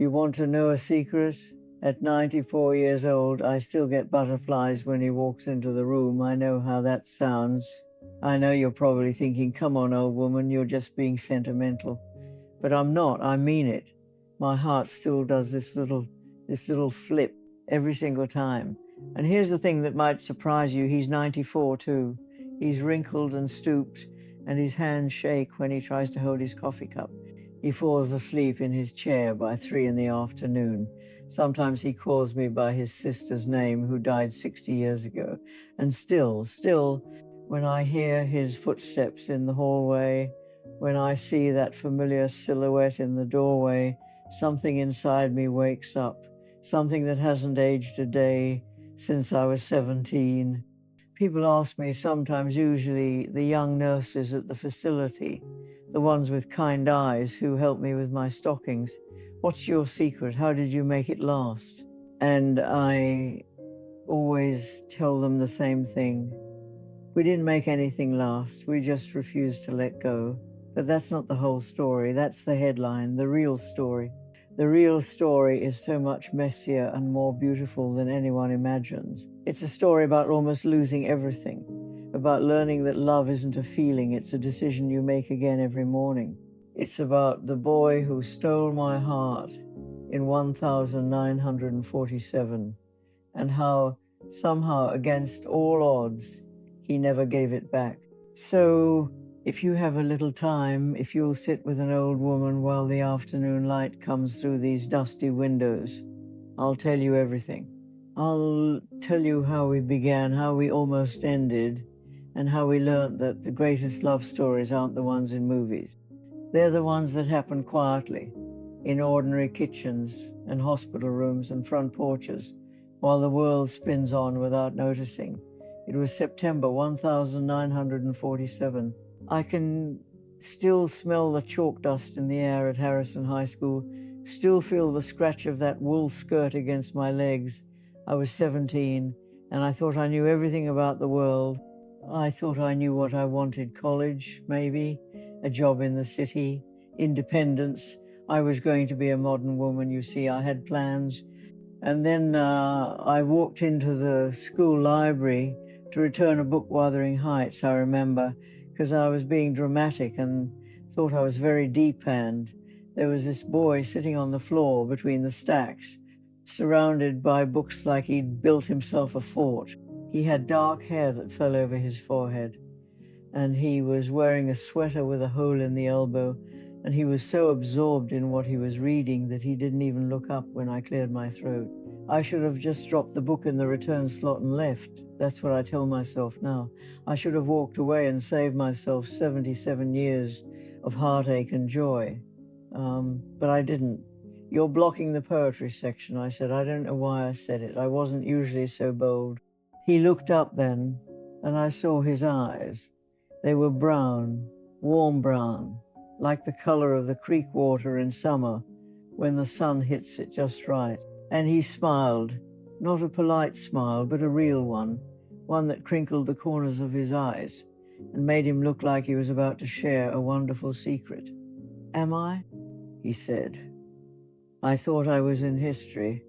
You want to know a secret? At 94 years old, I still get butterflies when he walks into the room. I know how that sounds. I know you're probably thinking, come on, old woman, you're just being sentimental. But I'm not, I mean it. My heart still does this little flip every single time. And here's the thing that might surprise you, he's 94 too. He's wrinkled and stooped, and his hands shake when he tries to hold his coffee cup. He falls asleep in his chair by 3 in the afternoon. Sometimes he calls me by his sister's name, who died 60 years ago. And still, when I hear his footsteps in the hallway, when I see that familiar silhouette in the doorway, something inside me wakes up, something that hasn't aged a day since I was 17. People ask me sometimes, usually the young nurses at the facility, the ones with kind eyes who help me with my stockings, what's your secret? How did you make it last? And I always tell them the same thing. We didn't make anything last. We just refused to let go. But that's not the whole story. That's the headline, the real story. The real story is so much messier and more beautiful than anyone imagines. It's a story about almost losing everything, about learning that love isn't a feeling, it's a decision you make again every morning. It's about the boy who stole my heart in 1947 and how somehow, against all odds, he never gave it back. So if you have a little time, if you'll sit with an old woman while the afternoon light comes through these dusty windows, I'll tell you everything. I'll tell you how we began, how we almost ended, and how we learned that the greatest love stories aren't the ones in movies. They're the ones that happen quietly, in ordinary kitchens and hospital rooms and front porches, while the world spins on without noticing. It was September 1947. I can still smell the chalk dust in the air at Harrison High School, still feel the scratch of that wool skirt against my legs. I was 17, and I thought I knew everything about the world. I thought I knew what I wanted: college, maybe, a job in the city, independence. I was going to be a modern woman, you see. I had plans. And then I walked into the school library to return a book, Wuthering Heights, I remember, because I was being dramatic and thought I was very deep. And there was this boy sitting on the floor between the stacks, surrounded by books like he'd built himself a fort. He had dark hair that fell over his forehead, and he was wearing a sweater with a hole in the elbow, and he was so absorbed in what he was reading that he didn't even look up when I cleared my throat. I should have just dropped the book in the return slot and left. That's what I tell myself now. I should have walked away and saved myself 77 years of heartache and joy. But I didn't. You're blocking the poetry section, I said. I don't know why I said it. I wasn't usually so bold. He looked up then, and I saw his eyes. They were brown, warm brown, like the color of the creek water in summer when the sun hits it just right. And he smiled, not a polite smile, but a real one that crinkled the corners of his eyes and made him look like he was about to share a wonderful secret. Am I? He said. I thought I was in history.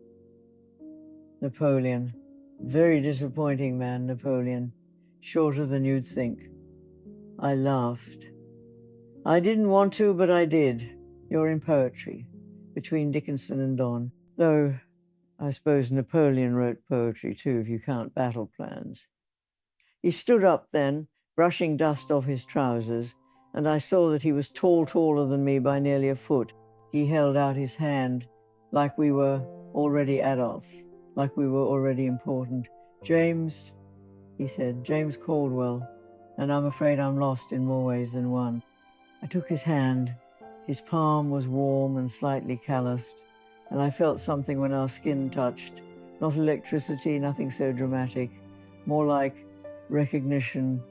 Napoleon. Very disappointing man, Napoleon. Shorter than you'd think. I laughed. I didn't want to, but I did. You're in poetry, between Dickinson and Donne. Though I suppose Napoleon wrote poetry too, if you count battle plans. He stood up then, brushing dust off his trousers, and I saw that he was taller than me by nearly a foot. He held out his hand like we were already adults, like we were already important. James, he said, James Caldwell, and I'm afraid I'm lost in more ways than one. I took his hand. His palm was warm and slightly calloused, and I felt something when our skin touched. Not electricity, nothing so dramatic, more like recognition,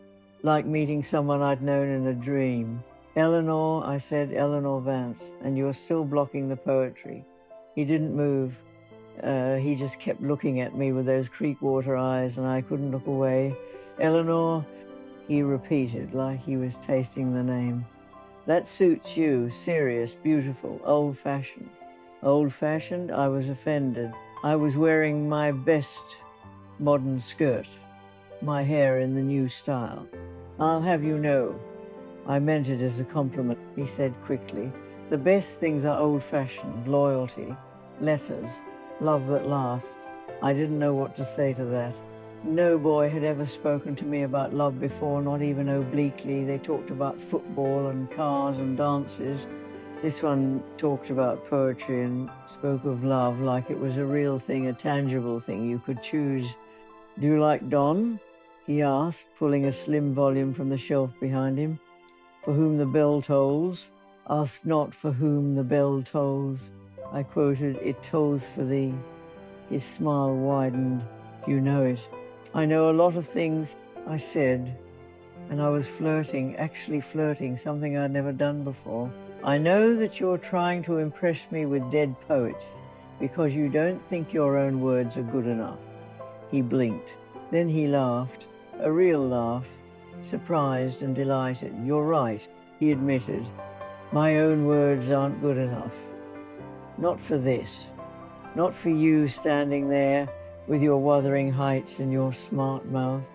like meeting someone I'd known in a dream. Eleanor, I said, Eleanor Vance, and you're still blocking the poetry. He didn't move. He just kept looking at me with those creek water eyes, and I couldn't look away. Eleanor, he repeated, like he was tasting the name. That suits you, serious, beautiful, old-fashioned. Old-fashioned, I was offended. I was wearing my best modern skirt, my hair in the new style. I'll have you know, I meant it as a compliment, he said quickly. The best things are old-fashioned, loyalty, letters, love that lasts. I didn't know what to say to that. No boy had ever spoken to me about love before, not even obliquely. They talked about football and cars and dances. This one talked about poetry and spoke of love like it was a real thing, a tangible thing you could choose. Do you like Don? He asked, pulling a slim volume from the shelf behind him. For whom the bell tolls, ask not for whom the bell tolls. I quoted, it tolls for thee. His smile widened. You know it. I know a lot of things, I said, and I was flirting, actually flirting, something I'd never done before. I know that you're trying to impress me with dead poets because you don't think your own words are good enough. He blinked. Then he laughed, a real laugh, surprised and delighted. You're right, he admitted. My own words aren't good enough. Not for this. Not for you standing there with your Wuthering Heights and your smart mouth.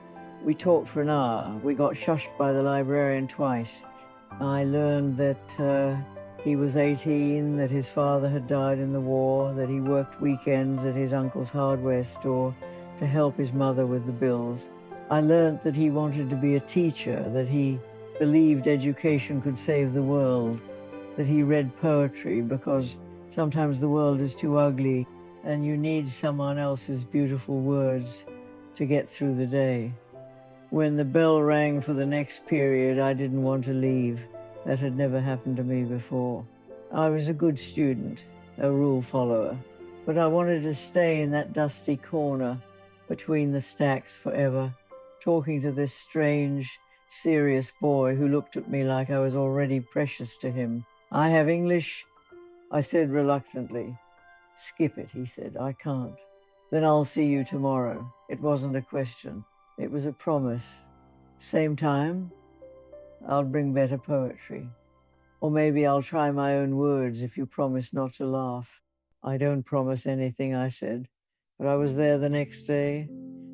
We talked for an hour. We got shushed by the librarian twice. I learned that he was 18, that his father had died in the war, that he worked weekends at his uncle's hardware store to help his mother with the bills. I learned that he wanted to be a teacher, that he believed education could save the world, that he read poetry because sometimes the world is too ugly and you need someone else's beautiful words to get through the day. When the bell rang for the next period, I didn't want to leave. That had never happened to me before. I was a good student, a rule follower, but I wanted to stay in that dusty corner between the stacks forever, talking to this strange, serious boy who looked at me like I was already precious to him. I have English, I said reluctantly. Skip it, he said, I can't. Then I'll see you tomorrow. It wasn't a question. It was a promise. Same time, I'll bring better poetry. Or maybe I'll try my own words if you promise not to laugh. I don't promise anything, I said. But I was there the next day,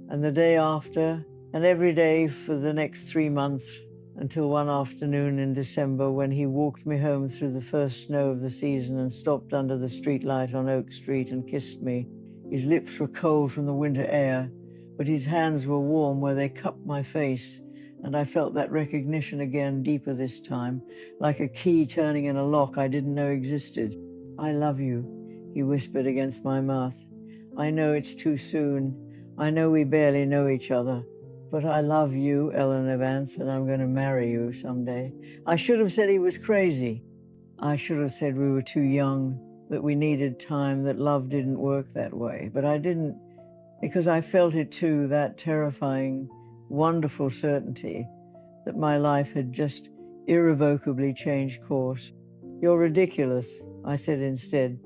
and the day after, and every day for the next 3 months, until one afternoon in December when he walked me home through the first snow of the season and stopped under the streetlight on Oak Street and kissed me. His lips were cold from the winter air, but his hands were warm where they cupped my face, and I felt that recognition again, deeper this time, like a key turning in a lock I didn't know existed. I love you, he whispered against my mouth. I know it's too soon. I know we barely know each other. But I love you, Eleanor Vance, and I'm going to marry you someday. I should have said he was crazy. I should have said we were too young, that we needed time, that love didn't work that way. But I didn't, because I felt it too, that terrifying, wonderful certainty that my life had just irrevocably changed course. You're ridiculous, I said instead,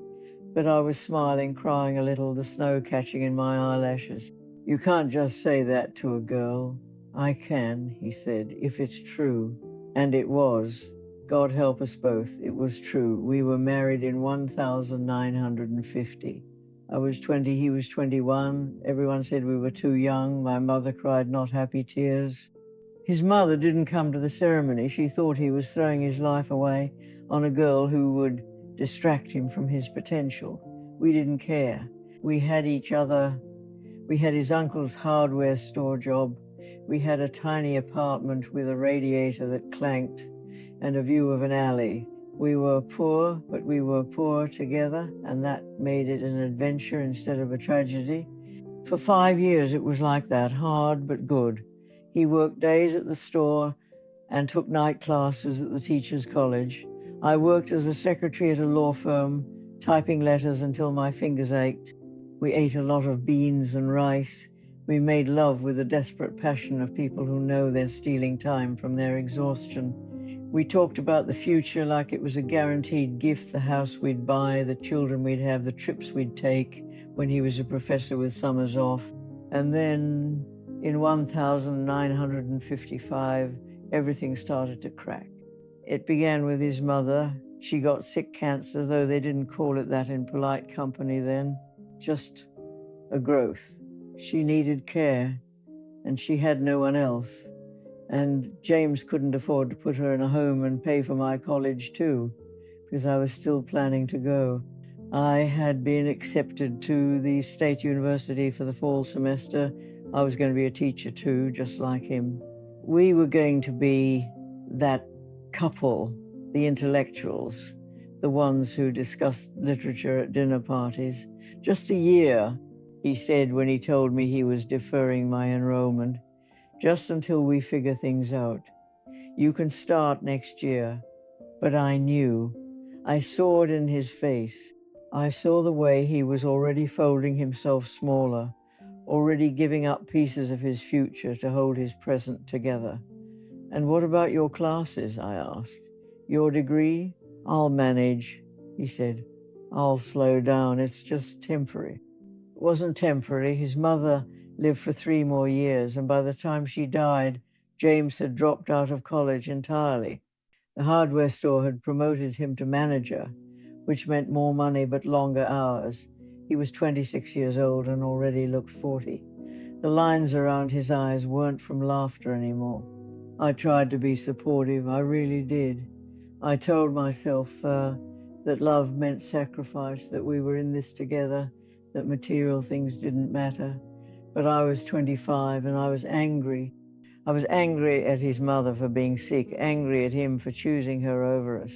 but I was smiling, crying a little, the snow catching in my eyelashes. You can't just say that to a girl. I can, he said, if it's true. And it was. God help us both, it was true. We were married in 1950. I was 20, he was 21. Everyone said we were too young. My mother cried not happy tears. His mother didn't come to the ceremony. She thought he was throwing his life away on a girl who would distract him from his potential. We didn't care. We had each other. We had his uncle's hardware store job. We had a tiny apartment with a radiator that clanked and a view of an alley. We were poor, but we were poor together, and that made it an adventure instead of a tragedy. For 5 years it was like that, hard but good. He worked days at the store and took night classes at the teachers' college. I worked as a secretary at a law firm, typing letters until my fingers ached. We ate a lot of beans and rice. We made love with the desperate passion of people who know they're stealing time from their exhaustion. We talked about the future like it was a guaranteed gift, the house we'd buy, the children we'd have, the trips we'd take when he was a professor with summers off. And then in 1955, everything started to crack. It began with his mother. She got sick cancer, though they didn't call it that in polite company then, just a growth. She needed care, and she had no one else. And James couldn't afford to put her in a home and pay for my college too, because I was still planning to go. I had been accepted to the State University for the fall semester. I was going to be a teacher too, just like him. We were going to be that couple, the intellectuals, the ones who discussed literature at dinner parties. Just a year, he said when he told me he was deferring my enrollment, just until we figure things out. You can start next year. But I knew. I saw it in his face. I saw the way he was already folding himself smaller, already giving up pieces of his future to hold his present together. And what about your classes? I asked. Your degree? I'll manage, he said. I'll slow down. It's just temporary. It wasn't temporary. His mother lived for 3 more years, and by the time she died, James had dropped out of college entirely. The hardware store had promoted him to manager, which meant more money but longer hours. He was 26 years old and already looked 40. The lines around his eyes weren't from laughter anymore. I tried to be supportive, I really did. I told myself that love meant sacrifice, that we were in this together, that material things didn't matter. But I was 25 and I was angry. I was angry at his mother for being sick, angry at him for choosing her over us,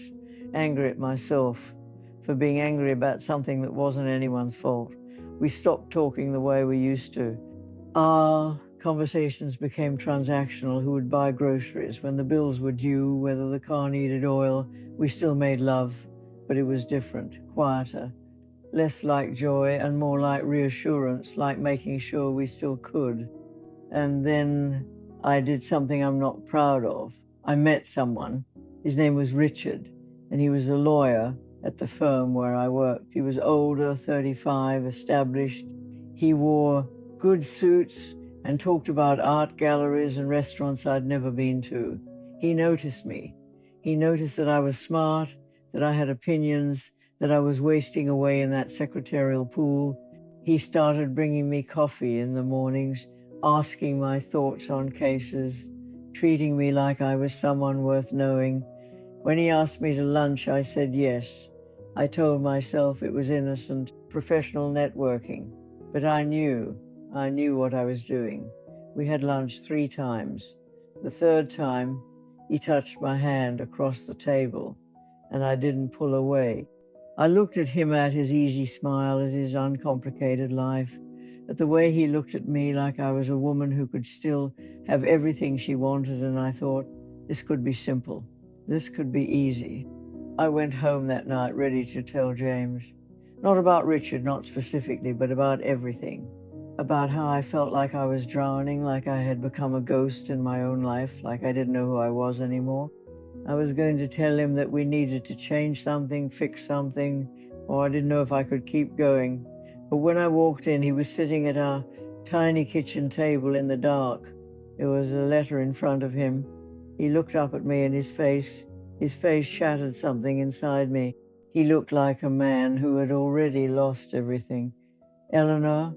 angry at myself for being angry about something that wasn't anyone's fault. We stopped talking the way we used to. Our conversations became transactional. Who would buy groceries? When the bills were due, whether the car needed oil, we still made love, but it was different, quieter, less like joy and more like reassurance, like making sure we still could. And then I did something I'm not proud of. I met someone. His name was Richard, and he was a lawyer at the firm where I worked. He was older, 35, established. He wore good suits and talked about art galleries and restaurants I'd never been to. He noticed me. He noticed that I was smart, that I had opinions, that I was wasting away in that secretarial pool. He started bringing me coffee in the mornings, asking my thoughts on cases, treating me like I was someone worth knowing. When he asked me to lunch, I said yes. I told myself it was innocent, professional networking. But I knew what I was doing. We had lunch 3 times. The 3rd time, he touched my hand across the table, and I didn't pull away. I looked at him, at his easy smile, at his uncomplicated life, at the way he looked at me like I was a woman who could still have everything she wanted, and I thought, this could be simple. This could be easy. I went home that night ready to tell James. Not about Richard, not specifically, but about everything. About how I felt like I was drowning, like I had become a ghost in my own life, like I didn't know who I was anymore. I was going to tell him that we needed to change something, fix something, or I didn't know if I could keep going. But when I walked in, he was sitting at our tiny kitchen table in the dark. There was a letter in front of him. He looked up at me, and his face shattered something inside me. He looked like a man who had already lost everything. Eleanor,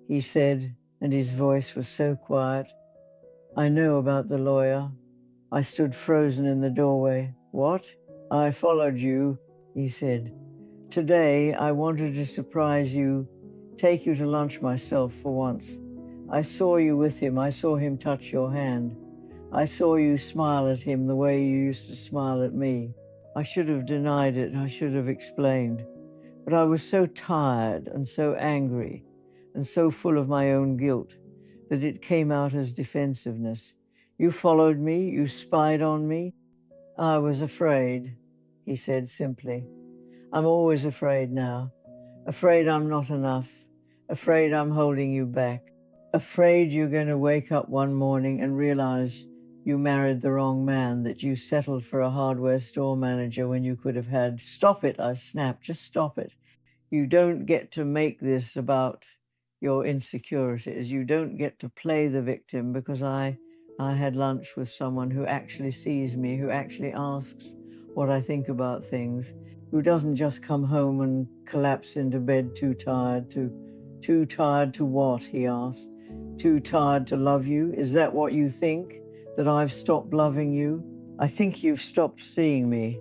he said, and his voice was so quiet. I know about the lawyer. I stood frozen in the doorway. What? I followed you, he said. Today, I wanted to surprise you, take you to lunch myself for once. I saw you with him. I saw him touch your hand. I saw you smile at him the way you used to smile at me. I should have denied it. I should have explained. But I was so tired and so angry and so full of my own guilt that it came out as defensiveness. You followed me. You spied on me. I was afraid, he said simply. I'm always afraid now. Afraid I'm not enough. Afraid I'm holding you back. Afraid you're going to wake up one morning and realize you married the wrong man, that you settled for a hardware store manager when you could have had. Stop it, I snapped. Just stop it. You don't get to make this about your insecurities. You don't get to play the victim, because I had lunch with someone who actually sees me, who actually asks what I think about things, who doesn't just come home and collapse into bed too tired to what, he asked. Too tired to love you? Is that what you think? That I've stopped loving you? I think you've stopped seeing me,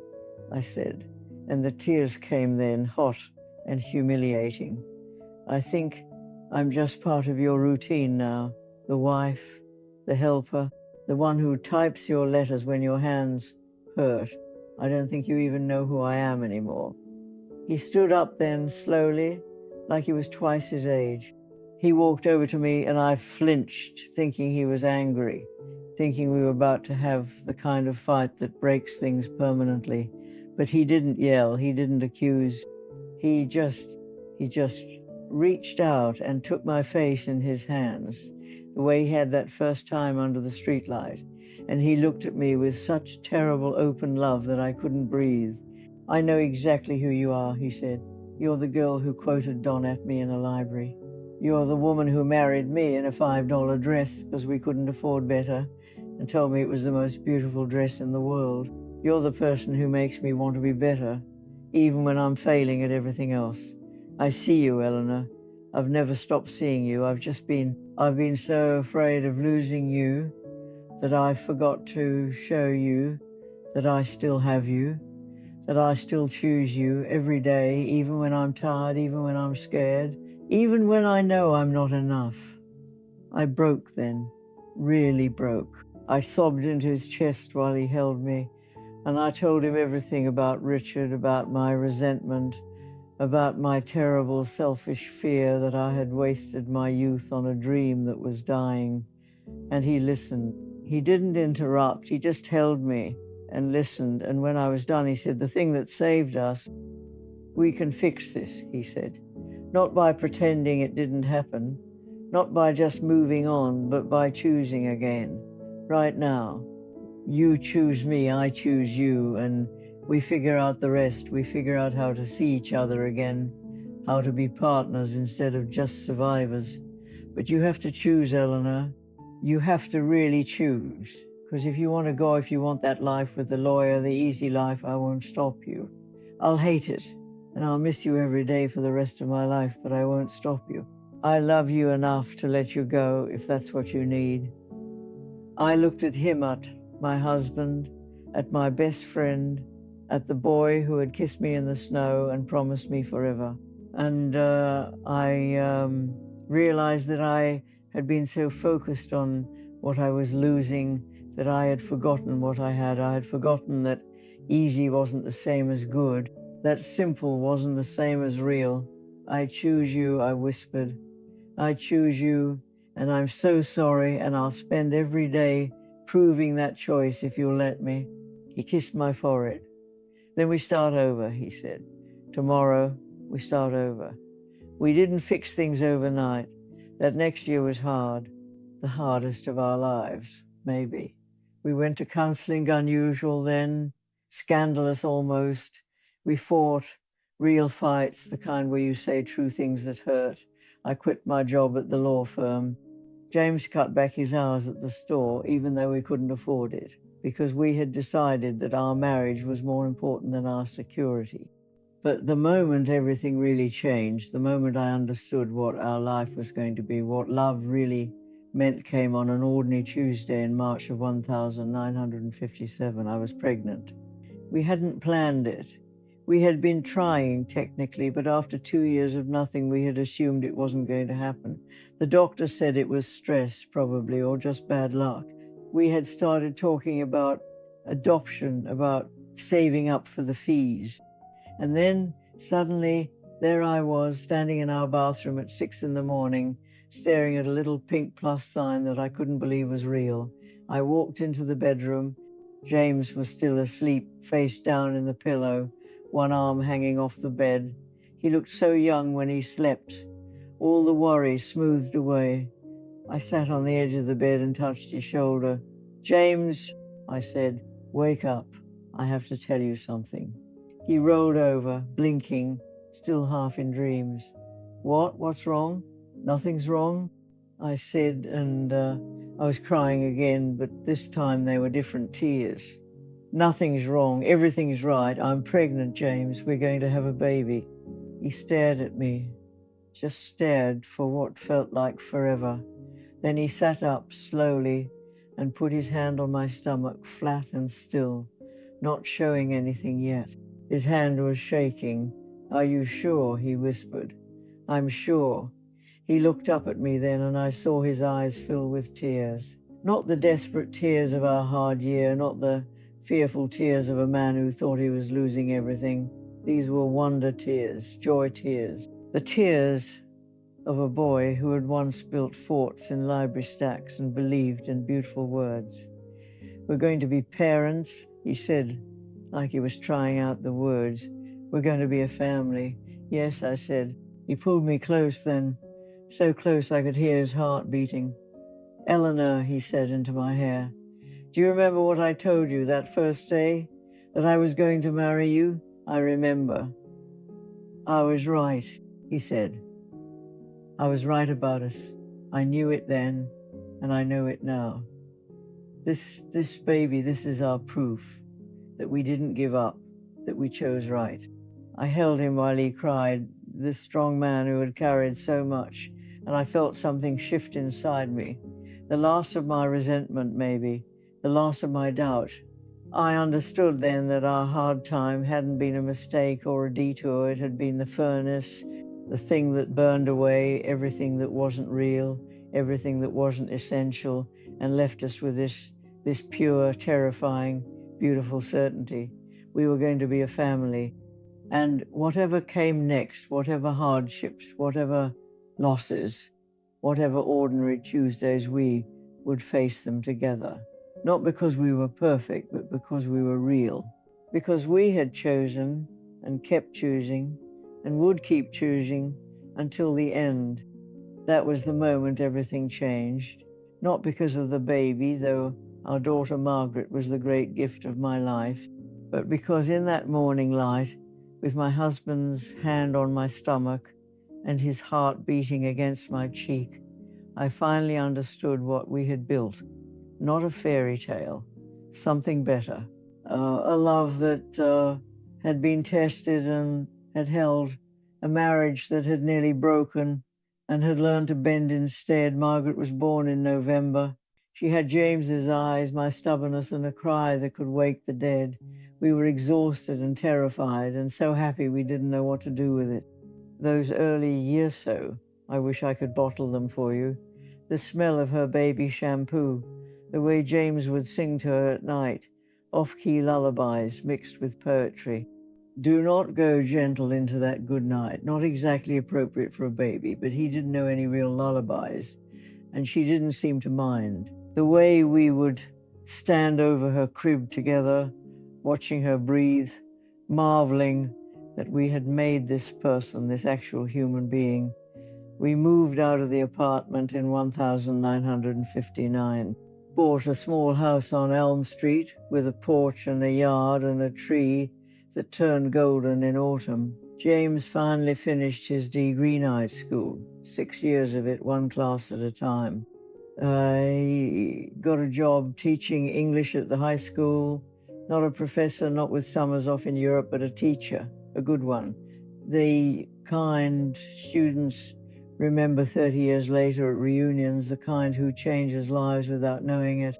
I said, and the tears came then, hot and humiliating. I think I'm just part of your routine now, the wife, the helper, the one who types your letters when your hands hurt. I don't think you even know who I am anymore. He stood up then, slowly, like he was twice his age. He walked over to me and I flinched, thinking he was angry, thinking we were about to have the kind of fight that breaks things permanently. But he didn't yell, he didn't accuse. He just reached out and took my face in his hands, the way he had that first time under the streetlight. And he looked at me with such terrible open love that I couldn't breathe. I know exactly who you are, he said. You're the girl who quoted Don at me in a library. You're the woman who married me in a $5 dress because we couldn't afford better and told me it was the most beautiful dress in the world. You're the person who makes me want to be better, even when I'm failing at everything else. I see you, Eleanor. I've never stopped seeing you. I've been so afraid of losing you that I forgot to show you that I still have you, that I still choose you every day, even when I'm tired, even when I'm scared, even when I know I'm not enough. I broke then, really broke. I sobbed into his chest while he held me, and I told him everything about Richard, about my resentment, about my terrible selfish fear that I had wasted my youth on a dream that was dying. And he listened. He didn't interrupt, he just held me and listened. And when I was done, he said, the thing that saved us, we can fix this, he said. Not by pretending it didn't happen, not by just moving on, but by choosing again. Right now, you choose me, I choose you, and we figure out the rest. We figure out how to see each other again, how to be partners instead of just survivors. But you have to choose, Eleanor. You have to really choose. Because if you want to go, if you want that life with the lawyer, the easy life, I won't stop you. I'll hate it, and I'll miss you every day for the rest of my life, but I won't stop you. I love you enough to let you go if that's what you need. I looked at him, at my husband, at my best friend, at the boy who had kissed me in the snow and promised me forever. And I realized that I had been so focused on what I was losing that I had forgotten what I had. I had forgotten that easy wasn't the same as good, that simple wasn't the same as real. I choose you, I whispered. I choose you, and I'm so sorry, and I'll spend every day proving that choice if you'll let me. He kissed my forehead. Then we start over, he said. Tomorrow, we start over. We didn't fix things overnight. That next year was hard, the hardest of our lives, maybe. We went to counseling, unusual then, scandalous almost. We fought real fights, the kind where you say true things that hurt. I quit my job at the law firm. James cut back his hours at the store, even though we couldn't afford it, because we had decided that our marriage was more important than our security. But the moment everything really changed, the moment I understood what our life was going to be, what love really meant, came on an ordinary Tuesday in March of 1957. I was pregnant. We hadn't planned it. We had been trying, technically, but after 2 years of nothing, we had assumed it wasn't going to happen. The doctor said it was stress, probably, or just bad luck. We had started talking about adoption, about saving up for the fees. And then, suddenly, there I was, standing in our bathroom at 6 a.m, staring at a little pink plus sign that I couldn't believe was real. I walked into the bedroom. James was still asleep, face down in the pillow, one arm hanging off the bed. He looked so young when he slept. All the worry smoothed away. I sat on the edge of the bed and touched his shoulder. James, I said, wake up. I have to tell you something. He rolled over, blinking, still half in dreams. What? What's wrong? Nothing's wrong, I said, and I was crying again, but this time they were different tears. Nothing's wrong. Everything's right. I'm pregnant, James. We're going to have a baby. He stared at me, just stared for what felt like forever. Then he sat up slowly and put his hand on my stomach, flat and still, not showing anything yet. His hand was shaking. "Are you sure?" he whispered. "I'm sure." He looked up at me then, and I saw his eyes fill with tears. Not the desperate tears of our hard year, not the fearful tears of a man who thought he was losing everything. These were wonder tears, joy tears. The tears of a boy who had once built forts in library stacks and believed in beautiful words. "We're going to be parents," he said, like he was trying out the words. "We're going to be a family." "Yes," I said. He pulled me close then, so close I could hear his heart beating. "Eleanor," he said into my hair, "do you remember what I told you that first day? That I was going to marry you?" "I remember." "I was right," he said. "I was right about us. I knew it then, and I know it now. This baby, this is our proof that we didn't give up, that we chose right." I held him while he cried, this strong man who had carried so much, and I felt something shift inside me. The last of my resentment, maybe, the last of my doubt. I understood then that our hard time hadn't been a mistake or a detour. It had been the furnace, the thing that burned away everything that wasn't real, everything that wasn't essential, and left us with this pure, terrifying, beautiful certainty. We were going to be a family. And whatever came next, whatever hardships, whatever losses, whatever ordinary Tuesdays, we would face them together. Not because we were perfect, but because we were real. Because we had chosen and kept choosing and would keep choosing until the end. That was the moment everything changed. Not because of the baby, though our daughter Margaret was the great gift of my life, but because in that morning light, with my husband's hand on my stomach and his heart beating against my cheek, I finally understood what we had built. Not a fairy tale, something better. A love that had been tested and had held, a marriage that had nearly broken and had learned to bend instead. Margaret was born in November. She had James's eyes, my stubbornness, and a cry that could wake the dead. We were exhausted and terrified and so happy we didn't know what to do with it. Those early years so, I wish I could bottle them for you. The smell of her baby shampoo, the way James would sing to her at night, off-key lullabies mixed with poetry. Do not go gentle into that good night, not exactly appropriate for a baby, but he didn't know any real lullabies, and she didn't seem to mind. The way we would stand over her crib together, watching her breathe, marveling that we had made this person, this actual human being. We moved out of the apartment in 1959, bought a small house on Elm Street with a porch and a yard and a tree that turned golden in autumn. James finally finished his degree night school, 6 years of it, one class at a time. He got a job teaching English at the high school, not a professor, not with summers off in Europe, but a teacher, a good one. The kind students remember 30 years later at reunions, the kind who changes lives without knowing it.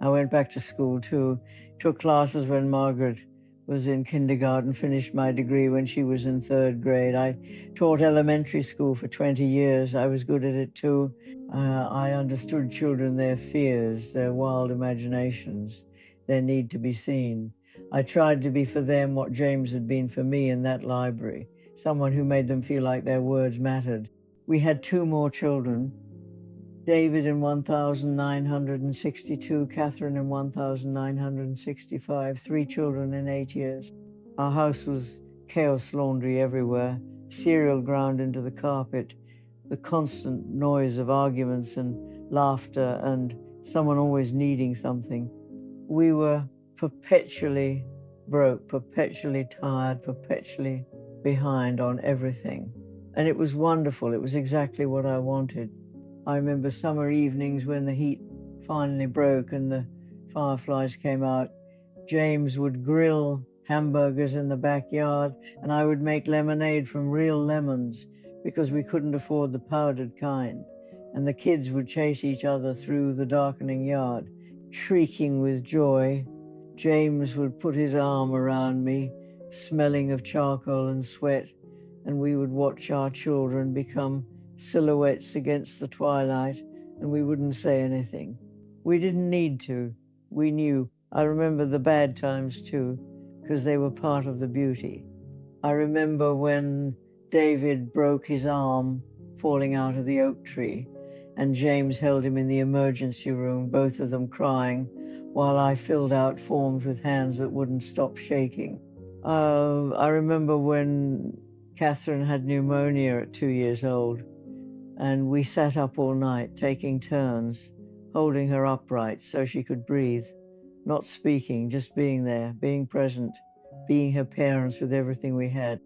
I went back to school too, took classes when Margaret was in kindergarten, finished my degree when she was in 3rd grade. I taught elementary school for 20 years. I was good at it too. I understood children, their fears, their wild imaginations, their need to be seen. I tried to be for them what James had been for me in that library, someone who made them feel like their words mattered. We had 2 more children, David in 1962, Catherine in 1965, 3 children in 8 years. Our house was chaos laundry everywhere, cereal ground into the carpet, the constant noise of arguments and laughter and someone always needing something. We were perpetually broke, perpetually tired, perpetually behind on everything. And it was wonderful. It was exactly what I wanted. I remember summer evenings when the heat finally broke and the fireflies came out. James would grill hamburgers in the backyard, and I would make lemonade from real lemons because we couldn't afford the powdered kind. And the kids would chase each other through the darkening yard, shrieking with joy. James would put his arm around me, smelling of charcoal and sweat, and we would watch our children become silhouettes against the twilight, and we wouldn't say anything. We didn't need to. We knew. I remember the bad times too, because they were part of the beauty. I remember when David broke his arm falling out of the oak tree, and James held him in the emergency room, both of them crying, while I filled out forms with hands that wouldn't stop shaking. I remember when Catherine had pneumonia at 2 years old, and we sat up all night taking turns, holding her upright so she could breathe, not speaking, just being there, being present, being her parents with everything we had.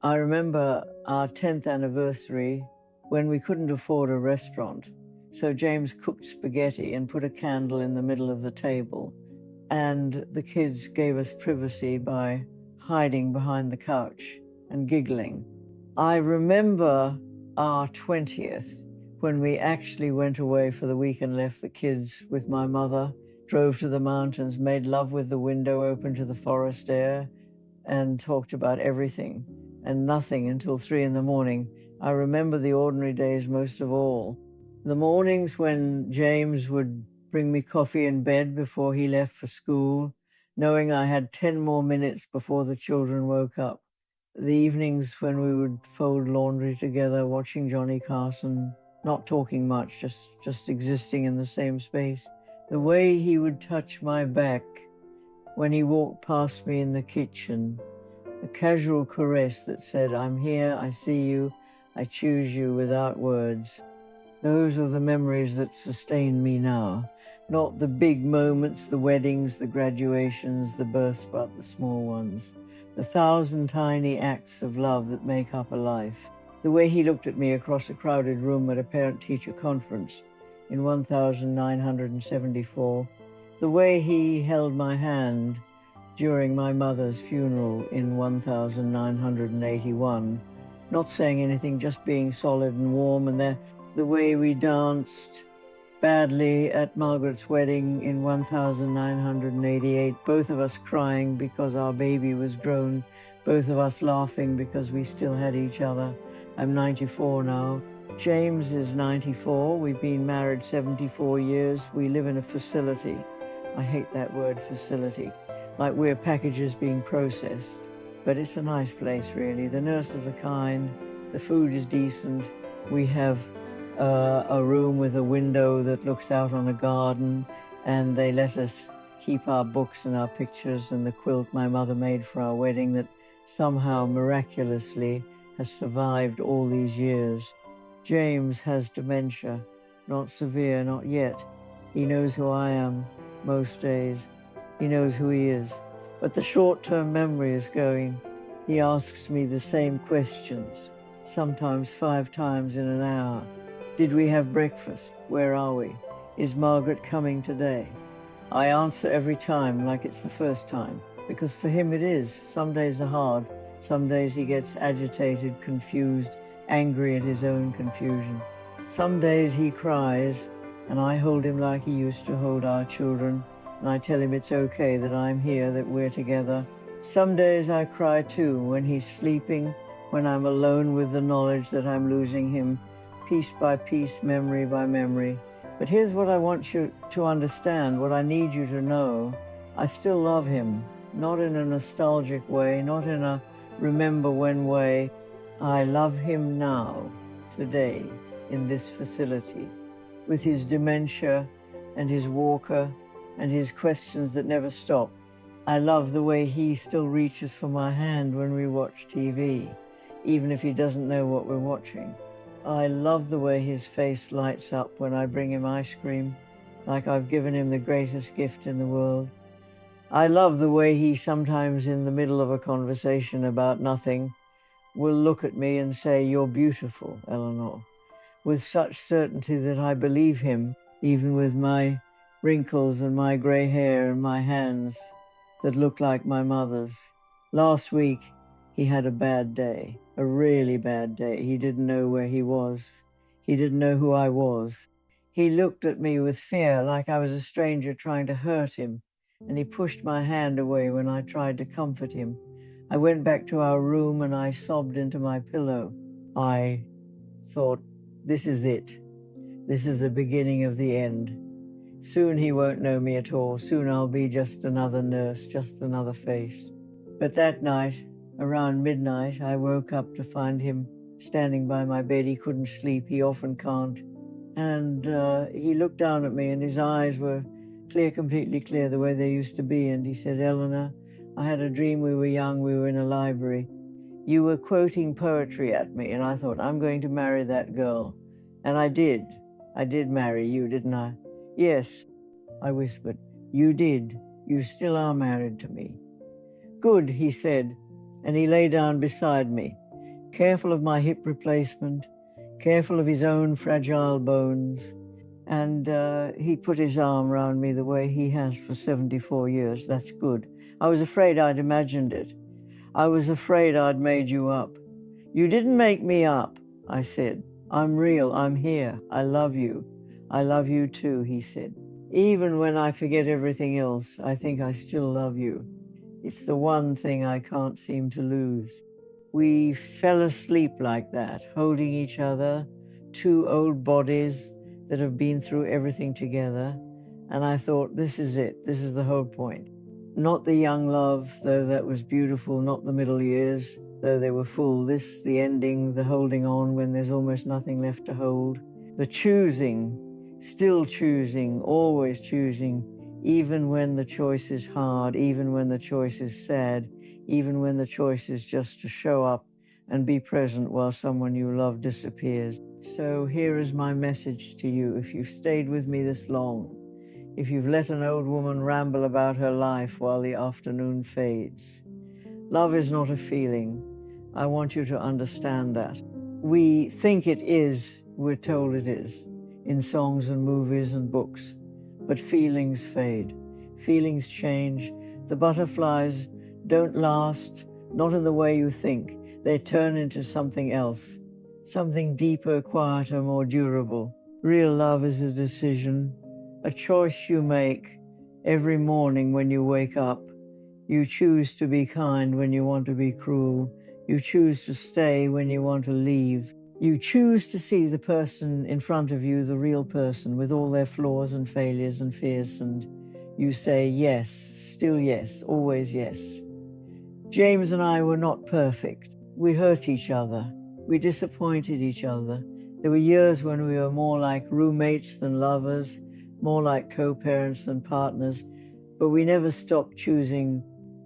I remember our 10th anniversary when we couldn't afford a restaurant. So James cooked spaghetti and put a candle in the middle of the table. And the kids gave us privacy by hiding behind the couch and giggling. I remember our 20th, when we actually went away for the week and left the kids with my mother, drove to the mountains, made love with the window open to the forest air, and talked about everything and nothing until 3 a.m. I remember the ordinary days most of all. The mornings when James would bring me coffee in bed before he left for school, knowing I had 10 more minutes before the children woke up. The evenings when we would fold laundry together, watching Johnny Carson, not talking much, just existing in the same space. The way he would touch my back when he walked past me in the kitchen, a casual caress that said, "I'm here, I see you, I choose you," without words. Those are the memories that sustain me now, not the big moments, the weddings, the graduations, the births, but the small ones, the 1,000 tiny acts of love that make up a life. The way he looked at me across a crowded room at a parent-teacher conference in 1974, the way he held my hand during my mother's funeral in 1981, not saying anything, just being solid and warm, and the way we danced badly at Margaret's wedding in 1988, both of us crying because our baby was grown, both of us laughing because we still had each other. I'm 94 now. James is 94. We've been married 74 years. We live in a facility. I hate that word, facility, like we're packages being processed. But it's a nice place, really. The nurses are kind. The food is decent. We have a room with a window that looks out on a garden, and they let us keep our books and our pictures and the quilt my mother made for our wedding that somehow miraculously has survived all these years. James has dementia, not severe, not yet. He knows who I am most days. He knows who he is. But the short-term memory is going. He asks me the same questions, sometimes 5 times in an hour. Did we have breakfast? Where are we? Is Margaret coming today? I answer every time like it's the first time, because for him it is. Some days are hard. Some days he gets agitated, confused, angry at his own confusion. Some days he cries, and I hold him like he used to hold our children, and I tell him it's okay, that I'm here, that we're together. Some days I cry too, when he's sleeping, when I'm alone with the knowledge that I'm losing him, piece by piece, memory by memory. But here's what I want you to understand, what I need you to know. I still love him, not in a nostalgic way, not in a remember when way. I love him now, today, in this facility, with his dementia and his walker and his questions that never stop. I love the way he still reaches for my hand when we watch TV, even if he doesn't know what we're watching. I love the way his face lights up when I bring him ice cream, like I've given him the greatest gift in the world. I love the way he sometimes, in the middle of a conversation about nothing, will look at me and say, "You're beautiful, Eleanor," with such certainty that I believe him, even with my wrinkles and my gray hair and my hands that looked like my mother's. Last week, he had a bad day, a really bad day. He didn't know where he was. He didn't know who I was. He looked at me with fear, like I was a stranger trying to hurt him, and he pushed my hand away when I tried to comfort him. I went back to our room and I sobbed into my pillow. I thought, this is it. This is the beginning of the end. Soon he won't know me at all. Soon I'll be just another nurse, just another face. But that night, around midnight, I woke up to find him standing by my bed. He couldn't sleep. He often can't. And he looked down at me and his eyes were clear, completely clear, the way they used to be. And he said, Eleanor, I had a dream we were young, we were in a library. You were quoting poetry at me, and I thought, I'm going to marry that girl. And I did. I did marry you, didn't I? Yes, I whispered. You did. You still are married to me. Good, he said, and he lay down beside me, careful of my hip replacement, careful of his own fragile bones, and he put his arm around me the way he has for 74 years. That's good. I was afraid I'd imagined it. I was afraid I'd made you up. You didn't make me up, I said. I'm real, I'm here, I love you. I love you too, he said. Even when I forget everything else, I think I still love you. It's the one thing I can't seem to lose. We fell asleep like that, holding each other, two old bodies that have been through everything together. And I thought, this is it, this is the whole point. Not the young love, though that was beautiful, not the middle years, though they were full. This, the ending, the holding on when there's almost nothing left to hold. The choosing, still choosing, always choosing, even when the choice is hard, even when the choice is sad, even when the choice is just to show up and be present while someone you love disappears. So here is my message to you. If you've stayed with me this long, if you've let an old woman ramble about her life while the afternoon fades, love is not a feeling. I want you to understand that. We think it is, we're told it is, in songs and movies and books, but feelings fade. Feelings change. The butterflies don't last, not in the way you think. They turn into something else, something deeper, quieter, more durable. Real love is a decision, a choice you make every morning when you wake up. You choose to be kind when you want to be cruel. You choose to stay when you want to leave. You choose to see the person in front of you, the real person, with all their flaws and failures and fears, and you say yes, still yes, always yes. James and I were not perfect. We hurt each other. We disappointed each other. There were years when we were more like roommates than lovers, more like co-parents than partners, but we never stopped choosing.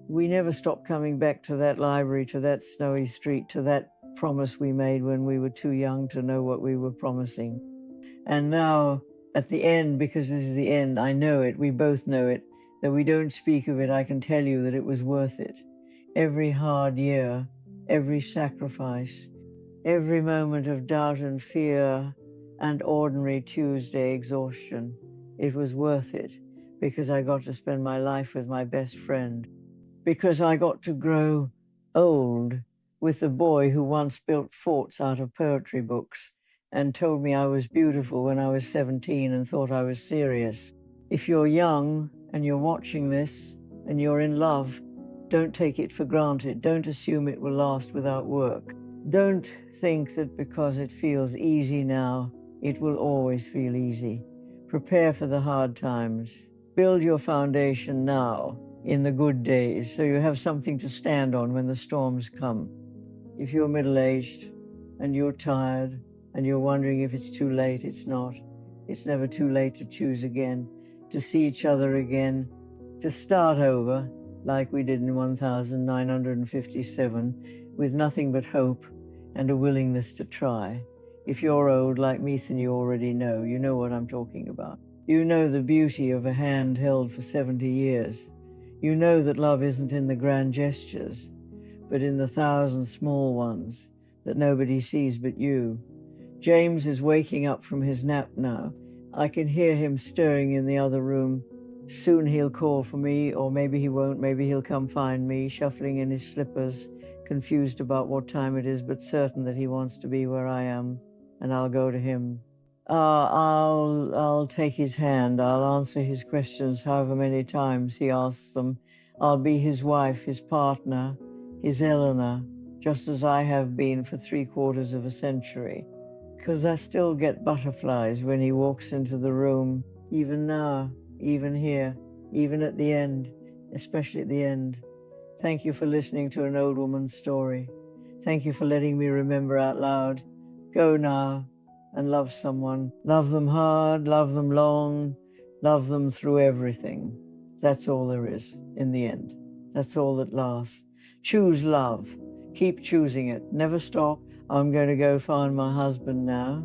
We never stopped coming back to that library, to that snowy street, to that promise we made when we were too young to know what we were promising. And now, at the end, because this is the end, I know it, we both know it, though we don't speak of it, I can tell you that it was worth it. Every hard year, every sacrifice, every moment of doubt and fear and ordinary Tuesday exhaustion, it was worth it, because I got to spend my life with my best friend, because I got to grow old with the boy who once built forts out of poetry books and told me I was beautiful when I was 17 and thought I was serious. If you're young and you're watching this and you're in love, don't take it for granted. Don't assume it will last without work. Don't think that because it feels easy now, it will always feel easy. Prepare for the hard times. Build your foundation now in the good days so you have something to stand on when the storms come. If you're middle-aged and you're tired and you're wondering if it's too late, it's not. It's never too late to choose again, to see each other again, to start over like we did in 1957 with nothing but hope and a willingness to try. If you're old like me, then you already know. You know what I'm talking about. You know the beauty of a hand held for 70 years. You know that love isn't in the grand gestures, but in the 1,000 small ones that nobody sees but you. James is waking up from his nap now. I can hear him stirring in the other room. Soon he'll call for me, or maybe he won't. Maybe he'll come find me, shuffling in his slippers, confused about what time it is, but certain that he wants to be where I am, and I'll go to him. I'll take his hand. I'll answer his questions however many times he asks them. I'll be his wife, his partner, his Eleanor, just as I have been for 3/4 of a century. Because I still get butterflies when he walks into the room, even now, even here, even at the end, especially at the end. Thank you for listening to an old woman's story. Thank you for letting me remember out loud. Go now and love someone. Love them hard, love them long, love them through everything. That's all there is in the end. That's all that lasts. Choose love. Keep choosing it. Never stop. I'm going to go find my husband now.